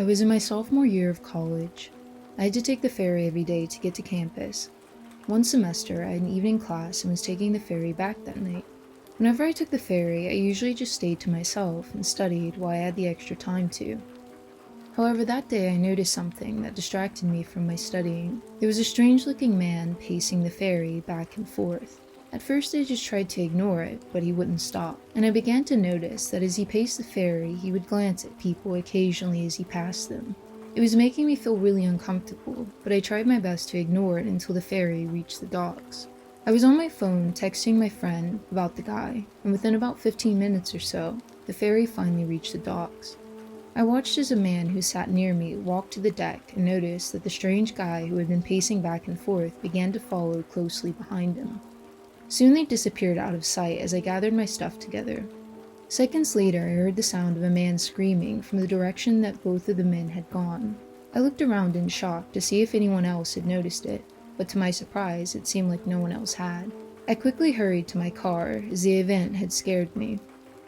was in my sophomore year of college. I had to take the ferry every day to get to campus. One semester, I had an evening class and was taking the ferry back that night. Whenever I took the ferry, I usually just stayed to myself and studied while I had the extra time to. However, that day I noticed something that distracted me from my studying. There was a strange-looking man pacing the ferry back and forth. At first I just tried to ignore it, but he wouldn't stop, and I began to notice that as he paced the ferry, he would glance at people occasionally as he passed them. It was making me feel really uncomfortable, but I tried my best to ignore it until the ferry reached the docks. I was on my phone texting my friend about the guy, and within about 15 minutes or so, the ferry finally reached the docks. I watched as a man who sat near me walked to the deck and noticed that the strange guy who had been pacing back and forth began to follow closely behind him. Soon they disappeared out of sight as I gathered my stuff together. Seconds later, I heard the sound of a man screaming from the direction that both of the men had gone. I looked around in shock to see if anyone else had noticed it, but to my surprise, it seemed like no one else had. I quickly hurried to my car, as the event had scared me.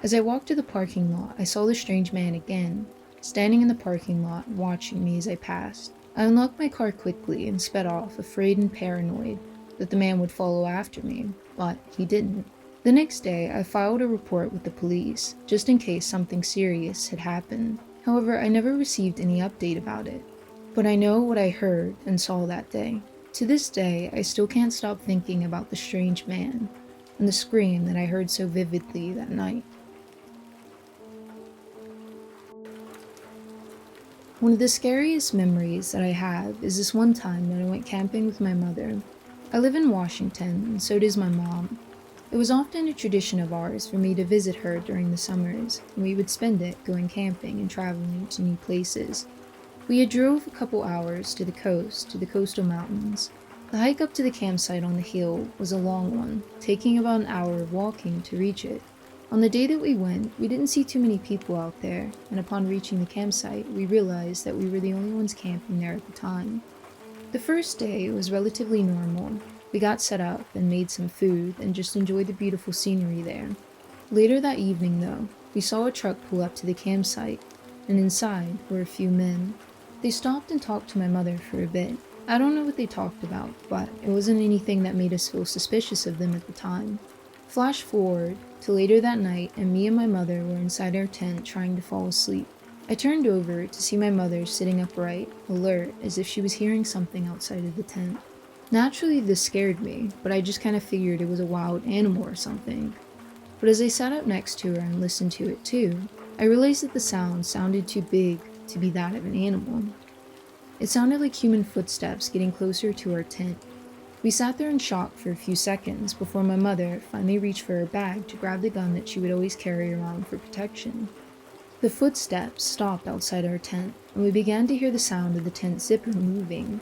As I walked to the parking lot, I saw the strange man again, standing in the parking lot, watching me as I passed. I unlocked my car quickly and sped off, afraid and paranoid that the man would follow after me, but he didn't. The next day, I filed a report with the police, just in case something serious had happened. However, I never received any update about it. But I know what I heard and saw that day. To this day, I still can't stop thinking about the strange man and the scream that I heard so vividly that night. One of the scariest memories that I have is this one time that I went camping with my mother. I live in Washington, and so does my mom. It was often a tradition of ours for me to visit her during the summers, and we would spend it going camping and traveling to new places. We had drove a couple hours to the coast, to the coastal mountains. The hike up to the campsite on the hill was a long one, taking about an hour of walking to reach it. On the day that we went, we didn't see too many people out there, and upon reaching the campsite, we realized that we were the only ones camping there at the time. The first day was relatively normal. We got set up and made some food and just enjoyed the beautiful scenery there. Later that evening, though, we saw a truck pull up to the campsite, and inside were a few men. They stopped and talked to my mother for a bit. I don't know what they talked about, but it wasn't anything that made us feel suspicious of them at the time. Flash forward to later that night, and me and my mother were inside our tent trying to fall asleep. I turned over to see my mother sitting upright, alert, as if she was hearing something outside of the tent. Naturally, this scared me, but I just kind of figured it was a wild animal or something. But as I sat up next to her and listened to it too, I realized that the sound sounded too big to be that of an animal. It sounded like human footsteps getting closer to our tent. We sat there in shock for a few seconds before my mother finally reached for her bag to grab the gun that she would always carry around for protection. The footsteps stopped outside our tent, and we began to hear the sound of the tent zipper moving.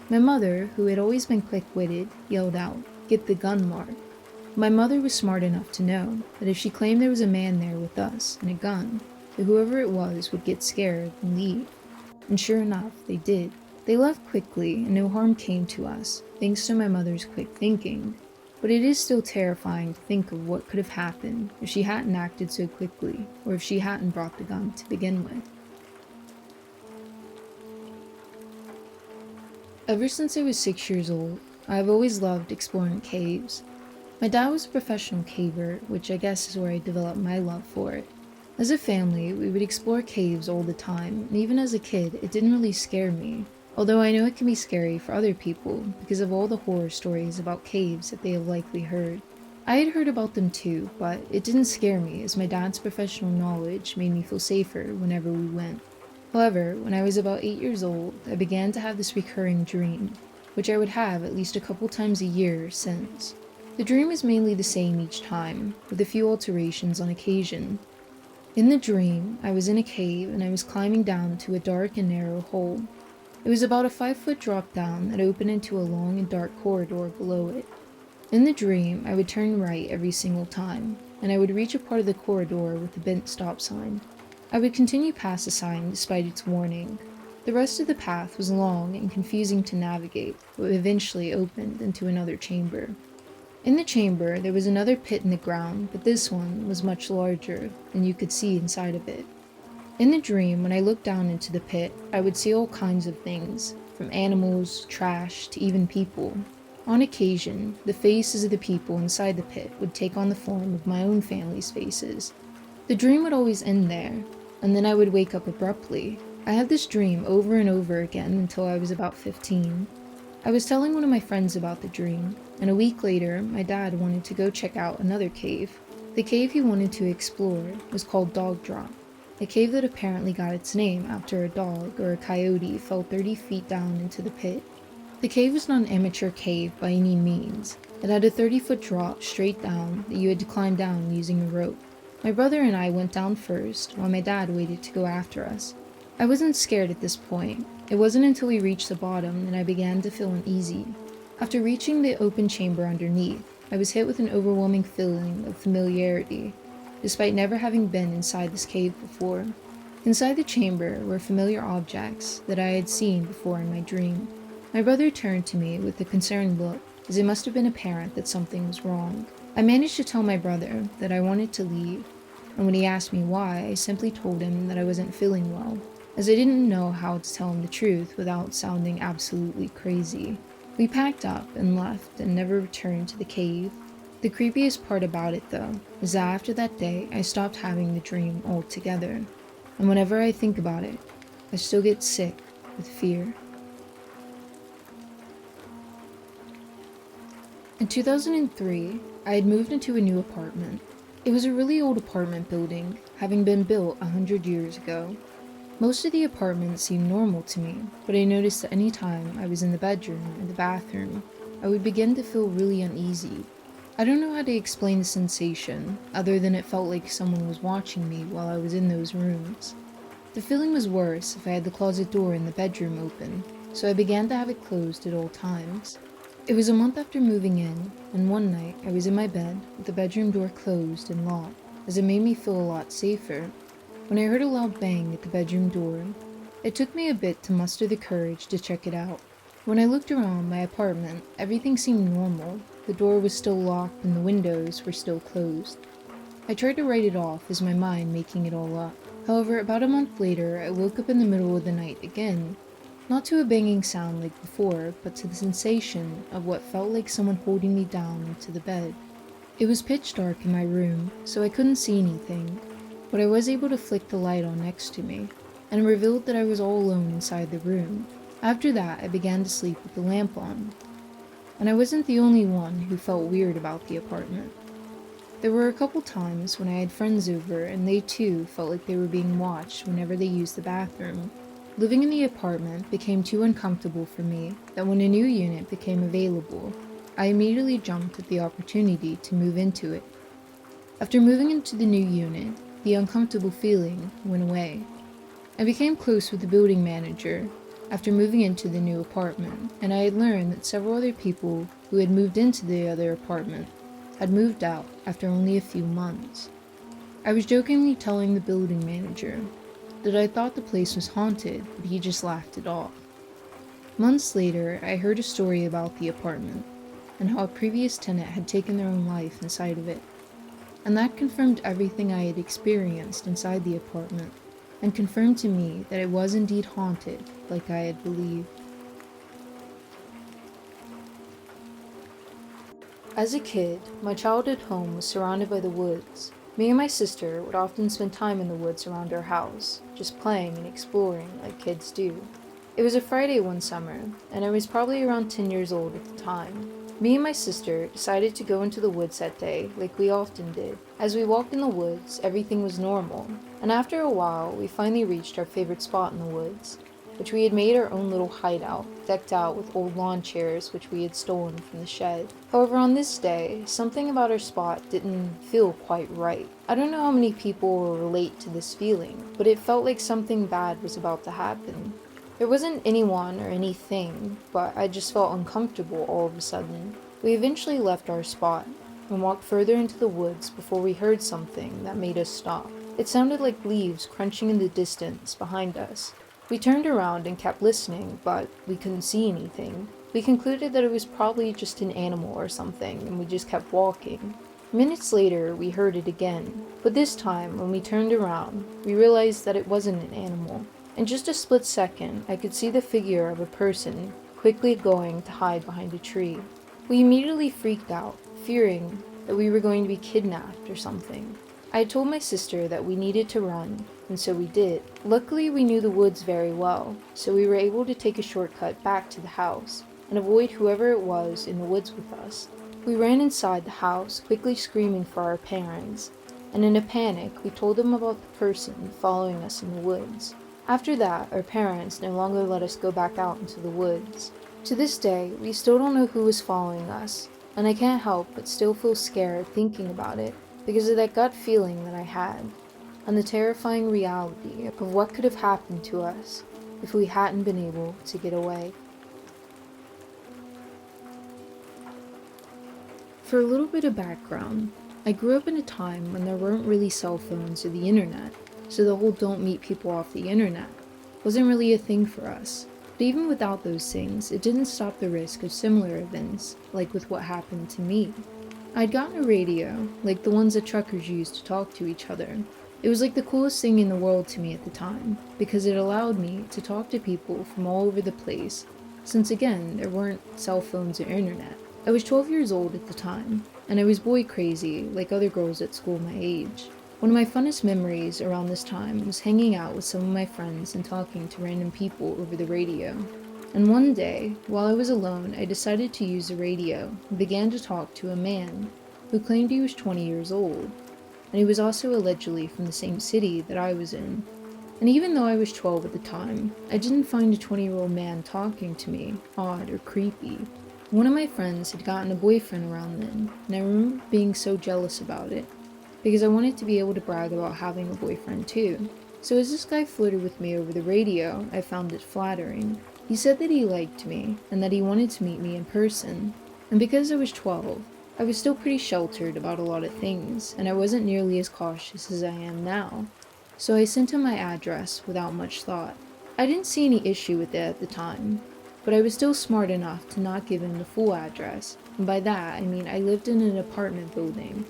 My mother, who had always been quick-witted, yelled out, "Get the gun, Mark." My mother was smart enough to know that if she claimed there was a man there with us and a gun, that whoever it was would get scared and leave. And sure enough, they did. They left quickly, and no harm came to us, thanks to my mother's quick thinking. But it is still terrifying to think of what could have happened if she hadn't acted so quickly, or if she hadn't brought the gun to begin with. Ever since I was 6 years old, I have always loved exploring caves. My dad was a professional caver, which I guess is where I developed my love for it. As a family, we would explore caves all the time, and even as a kid, it didn't really scare me, although I know it can be scary for other people because of all the horror stories about caves that they have likely heard. I had heard about them too, but it didn't scare me as my dad's professional knowledge made me feel safer whenever we went. However, when I was about 8 years old, I began to have this recurring dream, which I would have at least a couple times a year since. The dream was mainly the same each time, with a few alterations on occasion. In the dream, I was in a cave and I was climbing down to a dark and narrow hole. It was about a 5-foot drop down that opened into a long and dark corridor below it. In the dream, I would turn right every single time, and I would reach a part of the corridor with a bent stop sign. I would continue past the sign despite its warning. The rest of the path was long and confusing to navigate, but eventually opened into another chamber. In the chamber, there was another pit in the ground, but this one was much larger, and you could see inside of it. In the dream, when I looked down into the pit, I would see all kinds of things, from animals, trash, to even people. On occasion, the faces of the people inside the pit would take on the form of my own family's faces. The dream would always end there, and then I would wake up abruptly. I had this dream over and over again until I was about 15. I was telling one of my friends about the dream, and a week later, my dad wanted to go check out another cave. The cave he wanted to explore was called Dog Drop, a cave that apparently got its name after a dog or a coyote fell 30 feet down into the pit. The cave was not an amateur cave by any means. It had a 30-foot drop straight down that you had to climb down using a rope. My brother and I went down first, while my dad waited to go after us. I wasn't scared at this point. It wasn't until we reached the bottom that I began to feel uneasy. After reaching the open chamber underneath, I was hit with an overwhelming feeling of familiarity, despite never having been inside this cave before. Inside the chamber were familiar objects that I had seen before in my dream. My brother turned to me with a concerned look, as it must have been apparent that something was wrong. I managed to tell my brother that I wanted to leave, and when he asked me why, I simply told him that I wasn't feeling well, as I didn't know how to tell him the truth without sounding absolutely crazy. We packed up and left and never returned to the cave. The creepiest part about it, though, is that after that day, I stopped having the dream altogether, and whenever I think about it, I still get sick with fear. In 2003, I had moved into a new apartment. It was a really old apartment building, having been built 100 years ago. Most of the apartment seemed normal to me, but I noticed that any time I was in the bedroom or the bathroom, I would begin to feel really uneasy. I don't know how to explain the sensation, other than it felt like someone was watching me while I was in those rooms. The feeling was worse if I had the closet door in the bedroom open, so I began to have it closed at all times. It was a month after moving in, and one night I was in my bed with the bedroom door closed and locked, as it made me feel a lot safer, when I heard a loud bang at the bedroom door. It took me a bit to muster the courage to check it out. When I looked around my apartment, everything seemed normal. The door was still locked and the windows were still closed. I tried to write it off as my mind making it all up. However, about a month later, I woke up in the middle of the night again. Not to a banging sound like before, but to the sensation of what felt like someone holding me down into the bed. It was pitch dark in my room, so I couldn't see anything, but I was able to flick the light on next to me, and it revealed that I was all alone inside the room. After that, I began to sleep with the lamp on, and I wasn't the only one who felt weird about the apartment. There were a couple times when I had friends over and they too felt like they were being watched whenever they used the bathroom. Living in the apartment became too uncomfortable for me that when a new unit became available, I immediately jumped at the opportunity to move into it. After moving into the new unit, the uncomfortable feeling went away. I became close with the building manager after moving into the new apartment, and I had learned that several other people who had moved into the other apartment had moved out after only a few months. I was jokingly telling the building manager that I thought the place was haunted, but he just laughed it off. Months later, I heard a story about the apartment, and how a previous tenant had taken their own life inside of it. And that confirmed everything I had experienced inside the apartment, and confirmed to me that it was indeed haunted, like I had believed. As a kid, my childhood home was surrounded by the woods. Me and my sister would often spend time in the woods around our house, just playing and exploring like kids do. It was a Friday one summer, and I was probably around 10 years old at the time. Me and my sister decided to go into the woods that day, like we often did. As we walked in the woods, everything was normal, and after a while, we finally reached our favorite spot in the woods, which we had made our own little hideout, decked out with old lawn chairs which we had stolen from the shed. However, on this day, something about our spot didn't feel quite right. I don't know how many people will relate to this feeling, but it felt like something bad was about to happen. There wasn't anyone or anything, but I just felt uncomfortable all of a sudden. We eventually left our spot and walked further into the woods before we heard something that made us stop. It sounded like leaves crunching in the distance behind us. We turned around and kept listening, but we couldn't see anything. We concluded that it was probably just an animal or something, and we just kept walking. Minutes later, we heard it again, but this time, when we turned around, we realized that it wasn't an animal. In just a split second, I could see the figure of a person quickly going to hide behind a tree. We immediately freaked out, fearing that we were going to be kidnapped or something. I had told my sister that we needed to run, and so we did. Luckily, we knew the woods very well, so we were able to take a shortcut back to the house and avoid whoever it was in the woods with us. We ran inside the house, quickly screaming for our parents, and in a panic, we told them about the person following us in the woods. After that, our parents no longer let us go back out into the woods. To this day, we still don't know who was following us, and I can't help but still feel scared thinking about it because of that gut feeling that I had, and the terrifying reality of what could have happened to us if we hadn't been able to get away. For a little bit of background, I grew up in a time when there weren't really cell phones or the internet, so the whole don't meet people off the internet wasn't really a thing for us. But even without those things, it didn't stop the risk of similar events, like with what happened to me. I'd gotten a radio, like the ones that truckers used to talk to each other. It was like the coolest thing in the world to me at the time, because it allowed me to talk to people from all over the place, since again, there weren't cell phones or internet. I was 12 years old at the time, and I was boy crazy like other girls at school my age. One of my funnest memories around this time was hanging out with some of my friends and talking to random people over the radio. And one day, while I was alone, I decided to use the radio and began to talk to a man who claimed he was 20 years old, and he was also allegedly from the same city that I was in. And even though I was 12 at the time, I didn't find a 20-year-old man talking to me odd or creepy. One of my friends had gotten a boyfriend around then, and I remember being so jealous about it, because I wanted to be able to brag about having a boyfriend too. So as this guy flirted with me over the radio, I found it flattering. He said that he liked me, and that he wanted to meet me in person. And because I was 12, I was still pretty sheltered about a lot of things, and I wasn't nearly as cautious as I am now. So I sent him my address without much thought. I didn't see any issue with it at the time, but I was still smart enough to not give him the full address, and by that I mean I lived in an apartment building.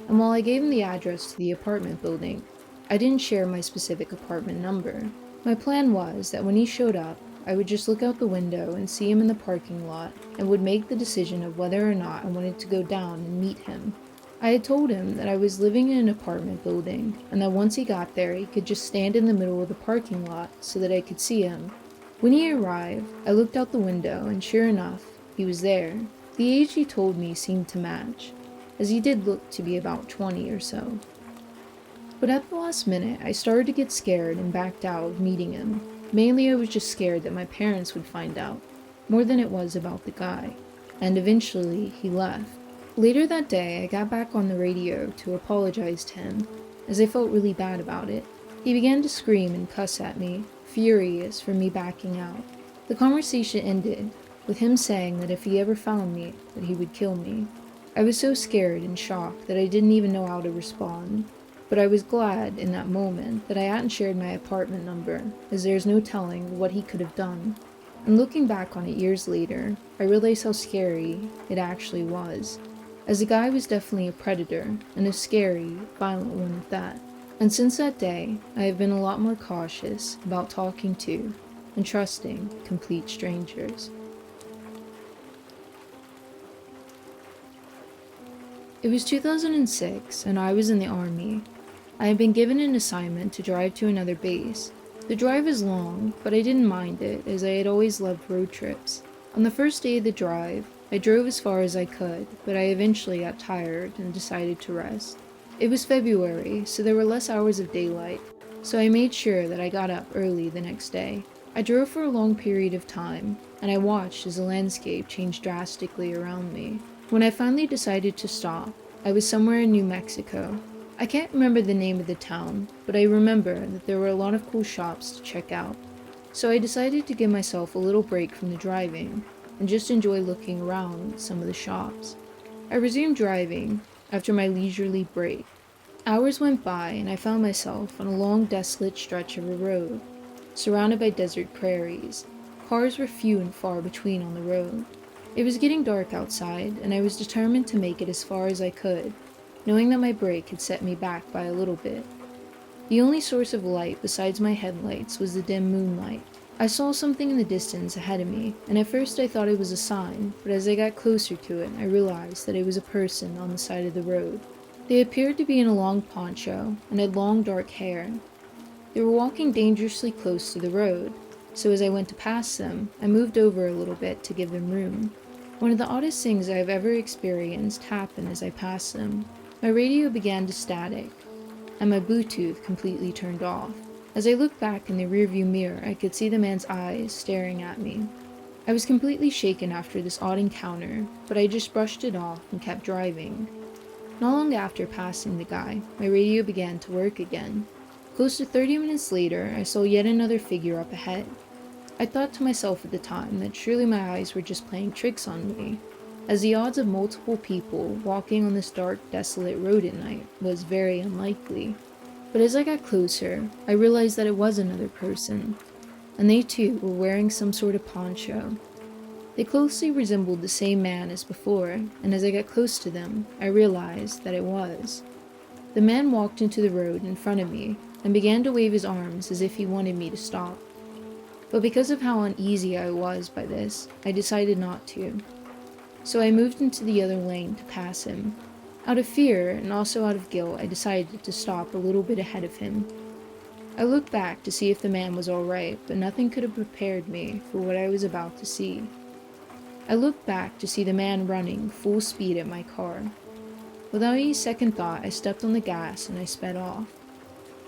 And while I gave him the address to the apartment building, I didn't share my specific apartment number. My plan was that when he showed up, I would just look out the window and see him in the parking lot and would make the decision of whether or not I wanted to go down and meet him. I had told him that I was living in an apartment building and that once he got there, he could just stand in the middle of the parking lot so that I could see him. When he arrived, I looked out the window and sure enough, he was there. The age he told me seemed to match, as he did look to be about 20 or so. But at the last minute, I started to get scared and backed out of meeting him. Mainly I was just scared that my parents would find out, more than it was about the guy, and eventually he left. Later that day, I got back on the radio to apologize to him, as I felt really bad about it. He began to scream and cuss at me, furious for me backing out. The conversation ended with him saying that if he ever found me, that he would kill me. I was so scared and shocked that I didn't even know how to respond, but I was glad in that moment that I hadn't shared my apartment number, as there's no telling what he could have done. And looking back on it years later, I realized how scary it actually was, as the guy was definitely a predator, and a scary, violent one at that. And since that day, I have been a lot more cautious about talking to and trusting complete strangers. It was 2006, and I was in the army. I had been given an assignment to drive to another base. The drive was long, but I didn't mind it, as I had always loved road trips. On the first day of the drive, I drove as far as I could, but I eventually got tired and decided to rest. It was February, so there were less hours of daylight, so I made sure that I got up early the next day. I drove for a long period of time, and I watched as the landscape changed drastically around me. When I finally decided to stop, I was somewhere in New Mexico. I can't remember the name of the town, but I remember that there were a lot of cool shops to check out. So I decided to give myself a little break from the driving, and just enjoy looking around at some of the shops. I resumed driving after my leisurely break. Hours went by and I found myself on a long desolate stretch of a road, surrounded by desert prairies. Cars were few and far between on the road. It was getting dark outside and I was determined to make it as far as I could knowing that my brake had set me back by a little bit. The only source of light besides my headlights was the dim moonlight. I saw something in the distance ahead of me, and at first I thought it was a sign, but as I got closer to it, I realized that it was a person on the side of the road. They appeared to be in a long poncho and had long dark hair. They were walking dangerously close to the road, so as I went to pass them, I moved over a little bit to give them room. One of the oddest things I have ever experienced happened as I passed them. My radio began to static, and my Bluetooth completely turned off. As I looked back in the rearview mirror, I could see the man's eyes staring at me. I was completely shaken after this odd encounter, but I just brushed it off and kept driving. Not long after passing the guy, my radio began to work again. Close to 30 minutes later, I saw yet another figure up ahead. I thought to myself at the time that surely my eyes were just playing tricks on me, as the odds of multiple people walking on this dark, desolate road at night was very unlikely. But as I got closer, I realized that it was another person, and they too were wearing some sort of poncho. They closely resembled the same man as before, and as I got close to them, I realized that it was. The man walked into the road in front of me and began to wave his arms as if he wanted me to stop. But because of how uneasy I was by this, I decided not to. So I moved into the other lane to pass him. Out of fear, and also out of guilt, I decided to stop a little bit ahead of him. I looked back to see if the man was alright, but nothing could have prepared me for what I was about to see. I looked back to see the man running full speed at my car. Without any second thought, I stepped on the gas and I sped off.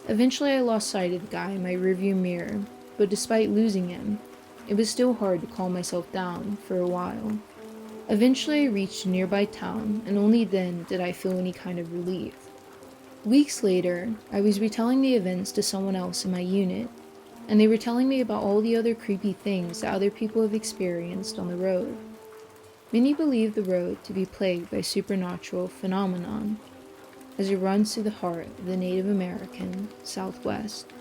Eventually I lost sight of the guy in my rearview mirror, but despite losing him, it was still hard to calm myself down for a while. Eventually I reached a nearby town, and only then did I feel any kind of relief. Weeks later, I was retelling the events to someone else in my unit, and they were telling me about all the other creepy things that other people have experienced on the road. Many believe the road to be plagued by supernatural phenomenon, as it runs through the heart of the Native American Southwest.